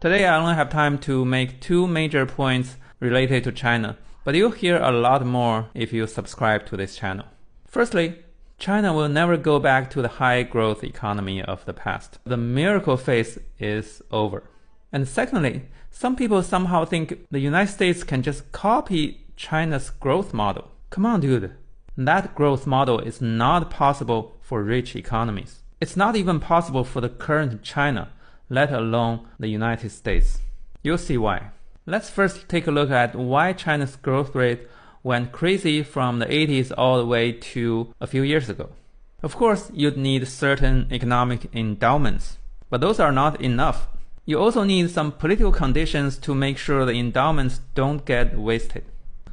Today I only have time to make two major points related to China, but you'll hear a lot more if you subscribe to this channel. Firstly, China will never go back to the high growth economy of the past. The miracle phase is over. And secondly, some people somehow think the United States can just copy China's growth model. Come on, dude. That growth model is not possible for rich economies. It's not even possible for the current China, let alone the United States. You'll see why. Let's first take a look at why China's growth rate went crazy from the 80s all the way to a few years ago. Of course, you'd need certain economic endowments, but those are not enough. You also need some political conditions to make sure the endowments don't get wasted.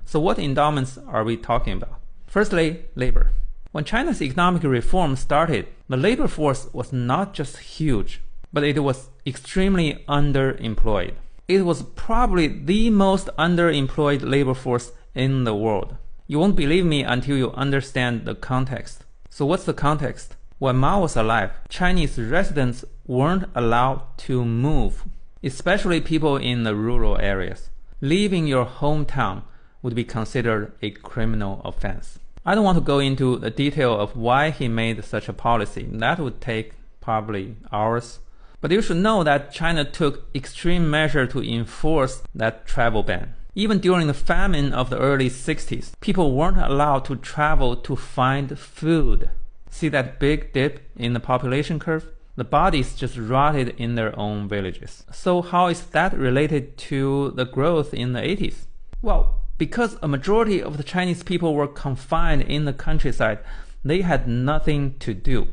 So what endowments are we talking about? Firstly, labor. When China's economic reform started, the labor force was not just huge, but it was extremely underemployed. It was probably the most underemployed labor force in the world. You won't believe me until you understand the context. So what's the context? When Mao was alive, Chinese residents weren't allowed to move, especially people in the rural areas. Leaving your hometown would be considered a criminal offense. I don't want to go into the detail of why he made such a policy. That would take probably hours. But you should know that China took extreme measure to enforce that travel ban. Even during the famine of the early 60s, people weren't allowed to travel to find food. See that big dip in the population curve? The bodies just rotted in their own villages. So how is that related to the growth in the 80s? Well, because a majority of the Chinese people were confined in the countryside, they had nothing to do.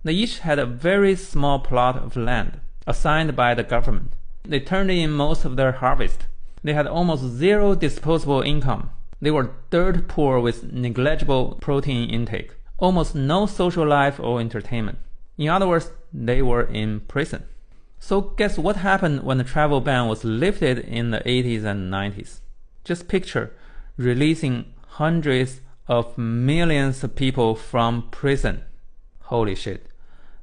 They each had a very small plot of land assigned by the government. They turned in most of their harvest. They had almost zero disposable income. They were dirt poor with negligible protein intake, almost no social life or entertainment. In other words, they were in prison. So guess what happened when the travel ban was lifted in the 80s and 90s? Just picture releasing hundreds of millions of people from prison. Holy shit.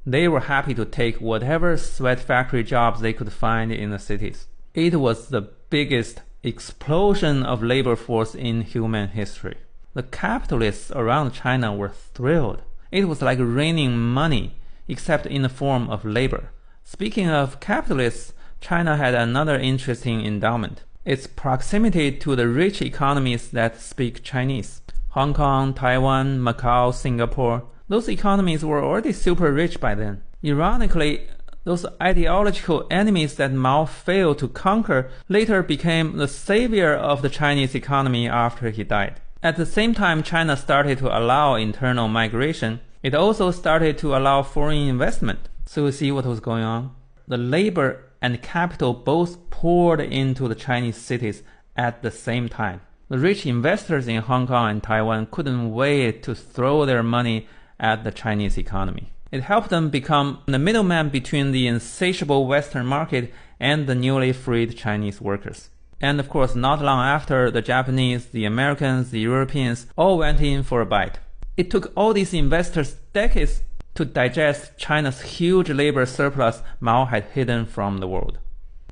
They were happy to take whatever sweat factory jobs they could find in the cities. It was the biggest explosion of labor force in human history. The capitalists around China were thrilled. It was like raining money, except in the form of labor. Speaking of capitalists, China had another interesting endowment. Its proximity to the rich economies that speak Chinese. Hong Kong, Taiwan, Macau, Singapore. Those economies were already super rich by then. Ironically, those ideological enemies that Mao failed to conquer later became the savior of the Chinese economy after he died. At the same time China started to allow internal migration, it also started to allow foreign investment. So you see what was going on? The labor and capital both poured into the Chinese cities at the same time. The rich investors in Hong Kong and Taiwan couldn't wait to throw their money at the Chinese economy. It helped them become the middleman between the insatiable Western market and the newly freed Chinese workers. And of course, not long after, the Japanese, the Americans, the Europeans all went in for a bite. It took all these investors decades to digest China's huge labor surplus Mao had hidden from the world.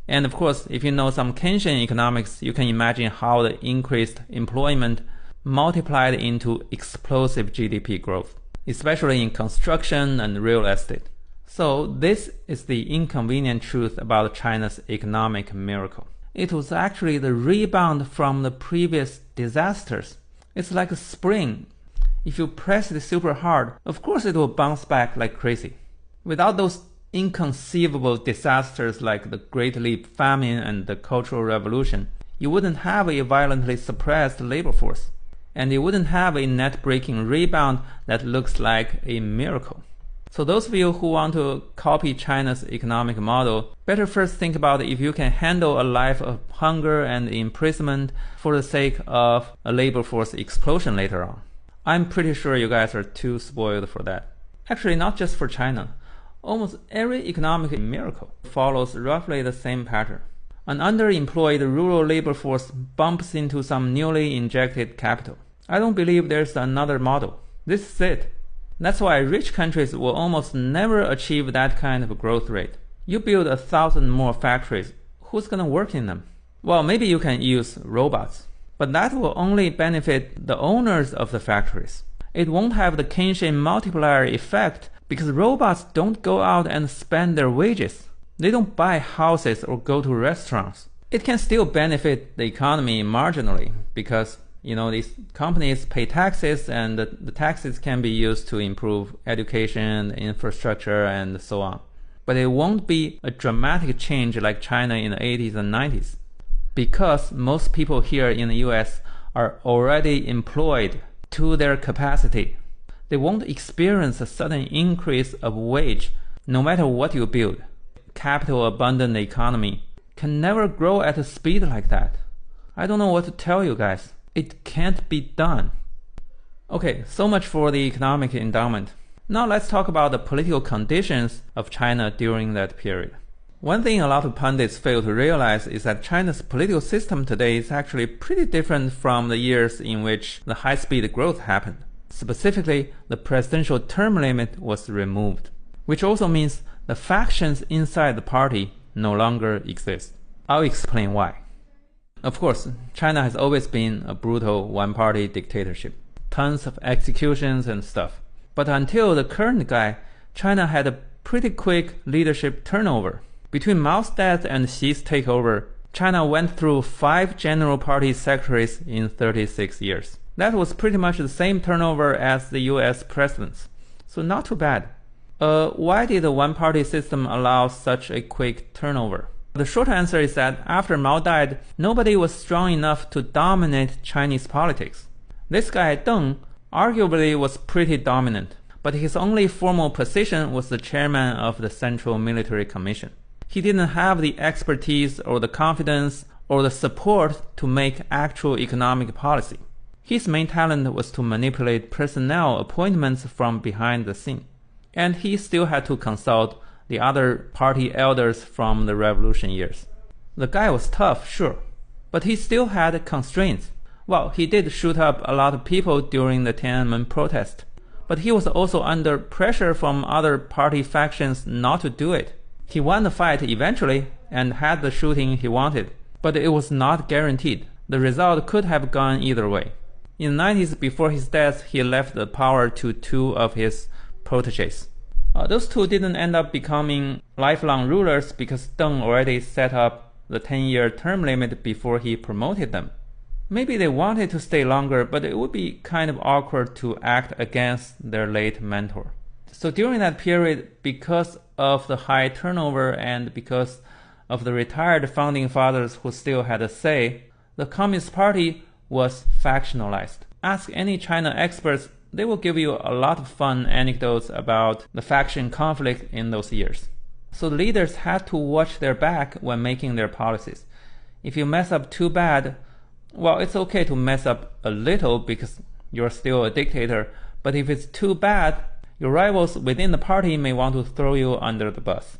And of course, if you know some Keynesian economics, you can imagine how the increased employment multiplied into explosive GDP growth, especially in construction and real estate. So this is the inconvenient truth about China's economic miracle. It was actually the rebound from the previous disasters. It's like a spring. If you press it super hard, of course it will bounce back like crazy. Without those inconceivable disasters like the Great Leap Famine and the Cultural Revolution, you wouldn't have a violently suppressed labor force. And you wouldn't have a net-breaking rebound that looks like a miracle. So those of you who want to copy China's economic model, better first think about if you can handle a life of hunger and imprisonment for the sake of a labor force explosion later on. I'm pretty sure you guys are too spoiled for that. Actually, not just for China. Almost every economic miracle follows roughly the same pattern. An underemployed rural labor force bumps into some newly injected capital. I don't believe there's another model. This is it. That's why rich countries will almost never achieve that kind of growth rate. You build 1,000 more factories, who's gonna work in them? Well, maybe you can use robots, but that will only benefit the owners of the factories. It won't have the Kenshin multiplier effect because robots don't go out and spend their wages. They don't buy houses or go to restaurants. It can still benefit the economy marginally because these companies pay taxes, and the taxes can be used to improve education, infrastructure, and so on. But it won't be a dramatic change like China in the 80s and 90s because most people here in the US are already employed to their capacity. They won't experience a sudden increase of wage no matter what you build. Capital abundant economy can never grow at a speed like that. I don't know what to tell you guys. It can't be done. Okay, so much for the economic endowment. Now let's talk about the political conditions of China during that period. One thing a lot of pundits fail to realize is that China's political system today is actually pretty different from the years in which the high-speed growth happened. Specifically, the presidential term limit was removed, which also means the factions inside the party no longer exist. I'll explain why. Of course, China has always been a brutal one-party dictatorship. Tons of executions and stuff. But until the current guy, China had a pretty quick leadership turnover. Between Mao's death and Xi's takeover, China went through 5 general party secretaries in 36 years. That was pretty much the same turnover as the US presidents. So not too bad. Why did the one-party system allow such a quick turnover? The short answer is that after Mao died, nobody was strong enough to dominate Chinese politics. This guy Deng arguably was pretty dominant, but his only formal position was the chairman of the Central Military Commission. He didn't have the expertise or the confidence or the support to make actual economic policy. His main talent was to manipulate personnel appointments from behind the scene. And he still had to consult the other party elders from the revolution years. The guy was tough, sure, but he still had constraints. Well, he did shoot up a lot of people during the Tiananmen protest, but he was also under pressure from other party factions not to do it. He won the fight eventually and had the shooting he wanted, but it was not guaranteed. The result could have gone either way. In the 90s, before his death, he left the power to 2 of his proteges. Those 2 didn't end up becoming lifelong rulers because Deng already set up the 10-year term limit before he promoted them. Maybe they wanted to stay longer, but it would be kind of awkward to act against their late mentor. So during that period, because of the high turnover and because of the retired founding fathers who still had a say, the Communist Party was factionalized. Ask any China experts, they will give you a lot of fun anecdotes about the faction conflict in those years. So the leaders had to watch their back when making their policies. If you mess up too bad, well, it's okay to mess up a little because you're still a dictator, but if it's too bad, your rivals within the party may want to throw you under the bus.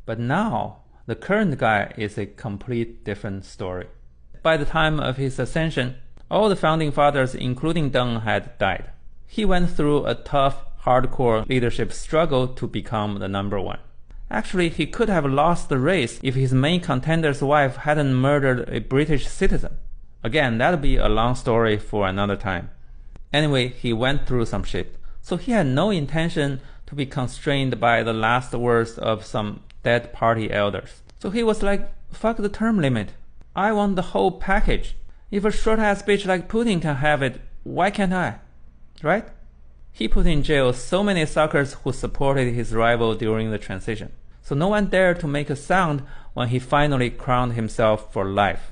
But now, the current guy is a complete different story. By the time of his ascension, all the founding fathers, including Deng, had died. He went through a tough, hardcore leadership struggle to become the number 1. Actually, he could have lost the race if his main contender's wife hadn't murdered a British citizen. Again, that'll be a long story for another time. Anyway, he went through some shit. So he had no intention to be constrained by the last words of some dead party elders. So he was like, fuck the term limit. I want the whole package. If a short-ass bitch like Putin can have it, why can't I? Right? He put in jail so many suckers who supported his rival during the transition. So no one dared to make a sound when he finally crowned himself for life.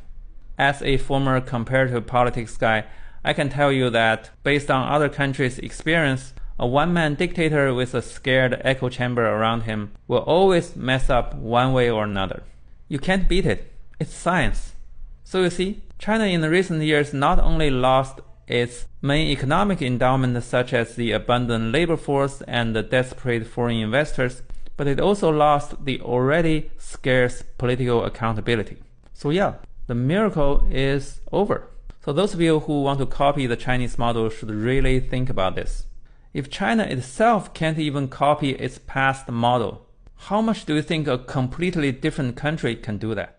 As a former comparative politics guy, I can tell you that based on other countries' experience, a one-man dictator with a scared echo chamber around him will always mess up one way or another. You can't beat it. It's science. So you see, China in the recent years not only lost its main economic endowment such as the abundant labor force and the desperate foreign investors, but it also lost the already scarce political accountability. So yeah, the miracle is over. So those of you who want to copy the Chinese model should really think about this. If China itself can't even copy its past model, how much do you think a completely different country can do that?